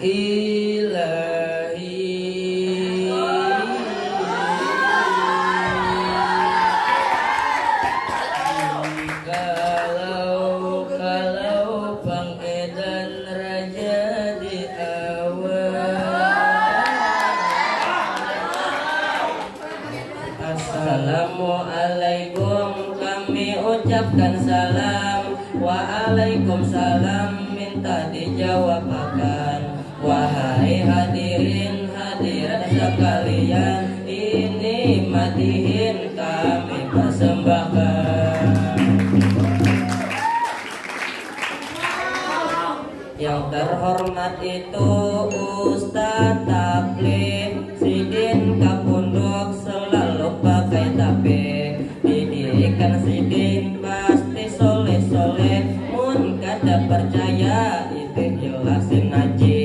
ilahi. Kalau pangedan raja di awal. Assalamualaikum kami ucapkan salam. Waalaikumsalam minta dijawab akan. Wahai hadirin hadirat sekalian, ini madihin kami persembahkan. Yang terhormat itu Ustadz Tabligh Sidin Kapunduk selalu pakai tabik. Didikan Sidin pasti soleh-soleh, mun kada percaya itu jelasin aja.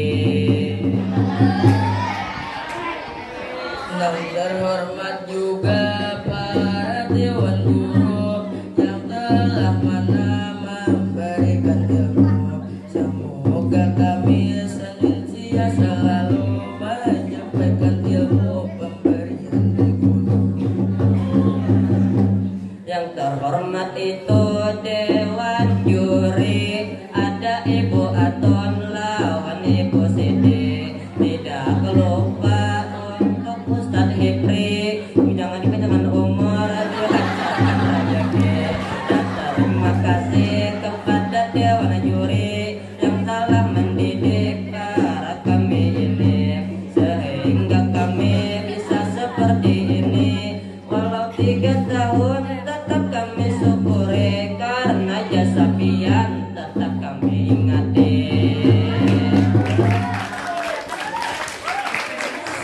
Yang terhormat juga para dewan guru yang telah memberikan ilmu. Semoga kami senantiasa selalu menyampaikan ilmu pemberian dari guru. Yang terhormat itu dewan juri, ada Ibu Aton lawan Ibu Siti. Tidak lupa untuk Ustadz Hipri, jangan dipanjangkan umur, dilancarkan rezeki. Dan terima kasih kepada dewan juri yang telah mendidik para kami ini, sehingga kami bisa seperti ini. Walau 3 tahun tetap kami syukuri, karena jasa pian tetap kami ingati.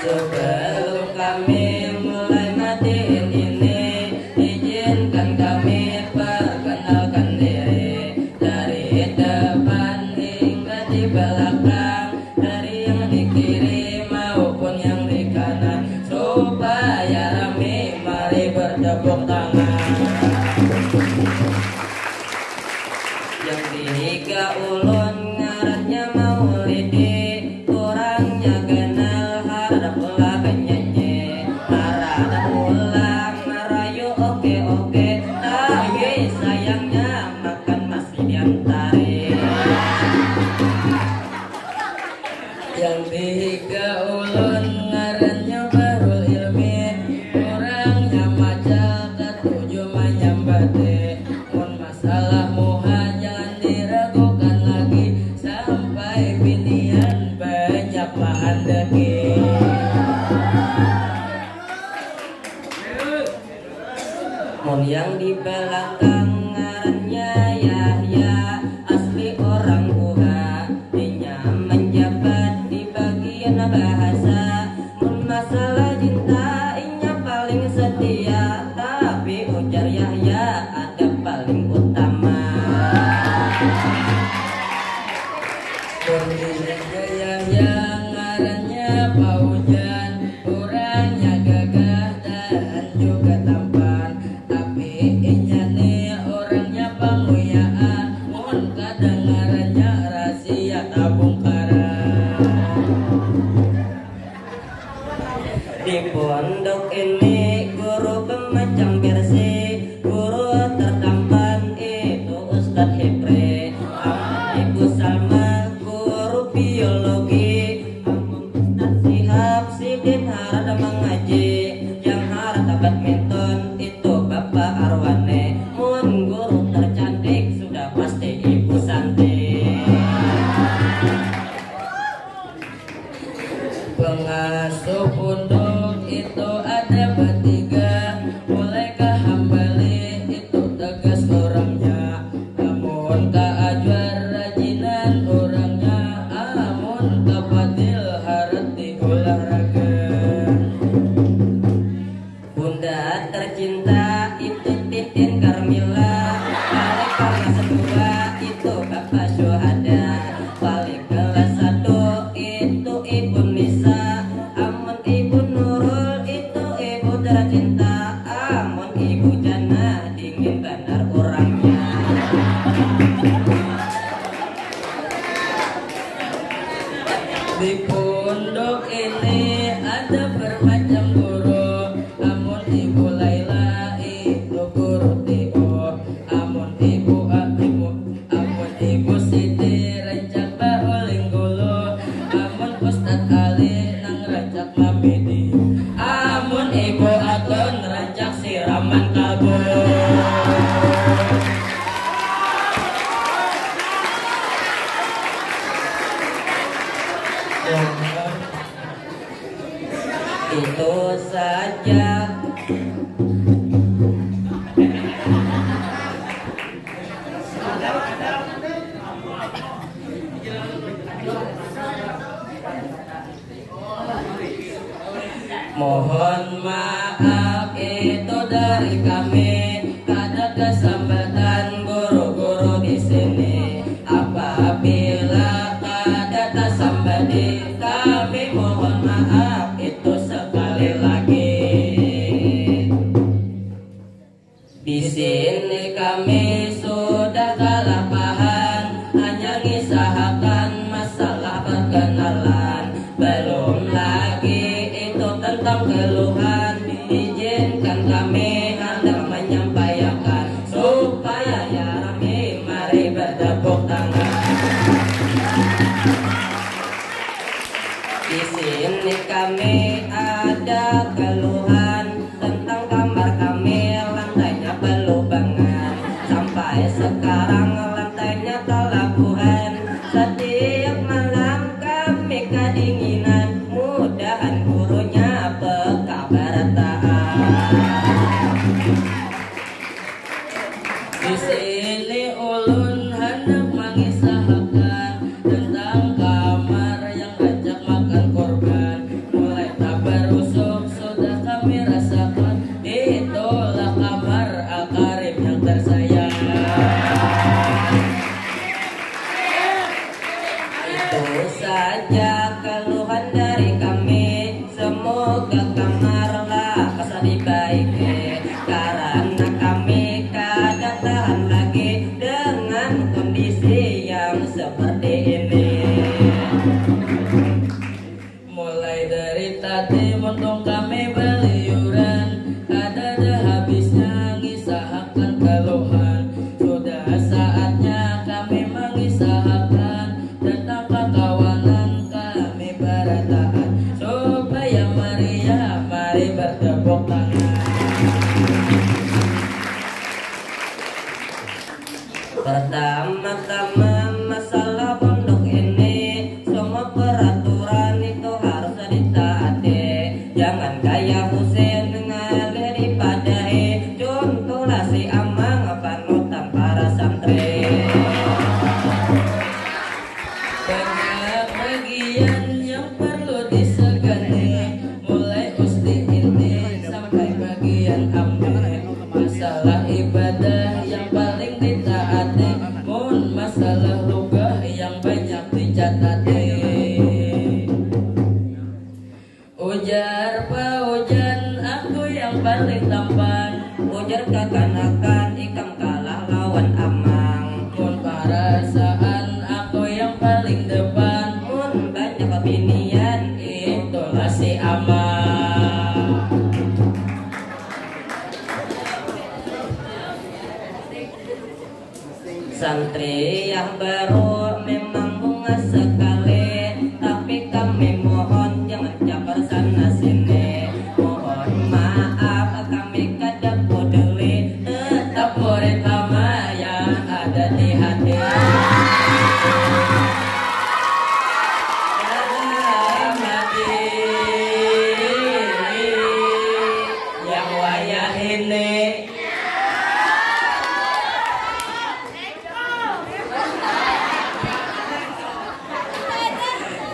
Sebelum kami mulai matiin ini, izinkan kami perkenalkan diri. Dari depan hingga di belakang, dari yang di kiri maupun yang di kanan, supaya rame mari bertepuk tangan. Yang tiga ulun ngarannya Maulidi, kurangnya kenal harap ulah penyanyi. Harap ulang merayu oke-oke, tapi sayangnya makan masih diantari. Yang tiga ulun ngarannya Bahrul Ilmi, kurangnya macal ketujuh menyambati. Mun masalah muha jangan diragukan lagi, sampai binian banyak bahan daging. Mun yang di belakang ngarannya Yahya, asli orang Kuha, dinya menjabat di bagian bahasa. Mun masalah cinta inya paling setia, tapi ujar Yahya ada paling utama. Mun dinya Yahya ngarannya Paujan, orangnya gagah dan juga tampan, tapi inya nih orangnya panguyaan. Mun kadang ngarannya rahasia tabung karang. Di pondok ini guru pemecang versi, guru tertampan itu Ustadz Hipri. Ibu Salma guru biologi, Ustadz Sihab Sidin harada mengaji. Yang harada badminton itu Bapak Arwane. Mun guru tercantik sudah pasti Ibu Santi. Pengasuh pondok itu ada bertiga, mulai Hambali itu tegas orangnya, amun Ajwar rajinan orangnya, amun Fadil harati olahraga. Bunda tercinta itu Titin Karmila, balik kelas 2 itu Bapak Syuhada, balik kelas 1 itu Ibu Nisa, amun Ibu Nurul itu Ibu Darajin hamidi. Amun ibu atun rancak siraman kalbu. Itu saja. Mohon maaf itu dari kami, ada kesempatan guru-guru di sini. Apabila ada tasambadi, kami mohon maaf itu sekali lagi. Di sini kami sudah kalah paham, hanya ngisahkan masalah perkenalan, belum lagi itu tentang keluhan. Izinkan kami hendak menyampaikan supaya ya rame, mari bertepuk tangan. Di sini kami ada keluhan tentang kamar kami, lantainya berlubangan. Sampai sekarang lantainya kelabuhan. Setiap malam kami kedinginan, mudahan gurunya peka bertahan. Di sini ulun hendak mengisahkan tentang kamar yang ajak makan korban. Mulai tak berusuk sudah kami rasakan, itulah kamar Al-Karim yang tersayang. Itu saja keluhan dari kami, semoga kamarlah bisa dibaiki, karena kami kadang tahan lagi dengan kondisi yang seperti ini. Mulai dari tadi untung kami beliuran, ada habisnya ngisahkan keluhan. Sudah saatnya kami mengisahkan tentang kekawanan kami berataan, supaya Maria mari bertepuk tangan. Pertama-tama masalah pondok ini, semua peraturan itu harus ditaati. Jangan kayak Husein ngalir dipadahi, contohlah si Amang panutan para santri. Banyak bagian yang perlu disegani, mulai usti ini sampai bagian ambil. Masalah ibadah yang paling ditaati, mun masalah lugah yang banyak dicatati. Ujar paujan aku yang paling tampan, ujar kekanakan ikam kalah lawan Amang. Mun perasaan aku yang paling depan, mun banyak kebinian itulah si Amang. Santri yang baru memang bunga sekali, tapi kami mohon jangan caper sana sini. Mohon maaf kami kadang peduli, tetap murid lama yang ada di hati. Yang wayah ini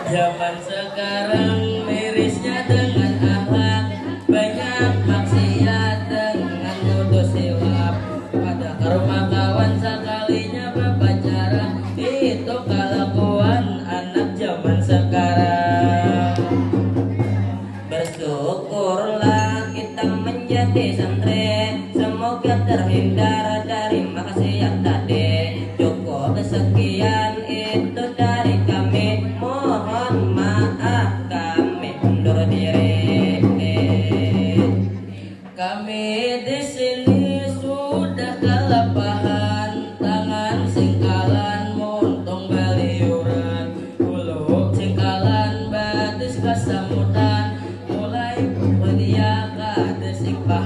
zaman sekarang mirisnya dengan akhlak, banyak maksiat dengan modus silap. Pada ke rumah kawan sekalinya berpacaran, itu kelakuan anak zaman sekarang. Bersyukurlah kita menjadi santri, semoga terhindar dari maksiat tadi. Cukup sekian itu dari kami, mohon maaf kami undur diri. Kami di sini sudah kelapahan, tangan singkalan montong baliuran, bulu singkalan batis kesemutan,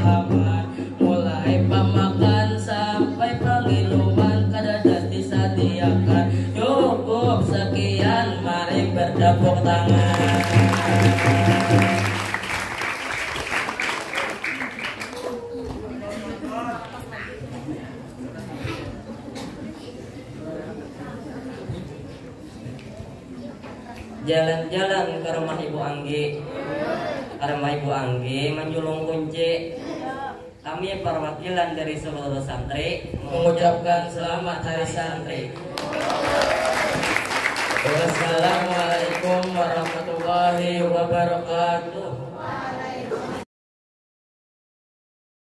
sahabat, mulai pamakan sampai pengiluman kadadat disadiakan. Cukup sekian, mari bertepuk tangan. Jalan-jalan ke rumah Ibu Anggi, ke rumah Ibu Anggi menjulung kunci. Kami perwakilan dari seluruh santri Mengucapkan selamat hari santri. Wassalamualaikum warahmatullahi wabarakatuh.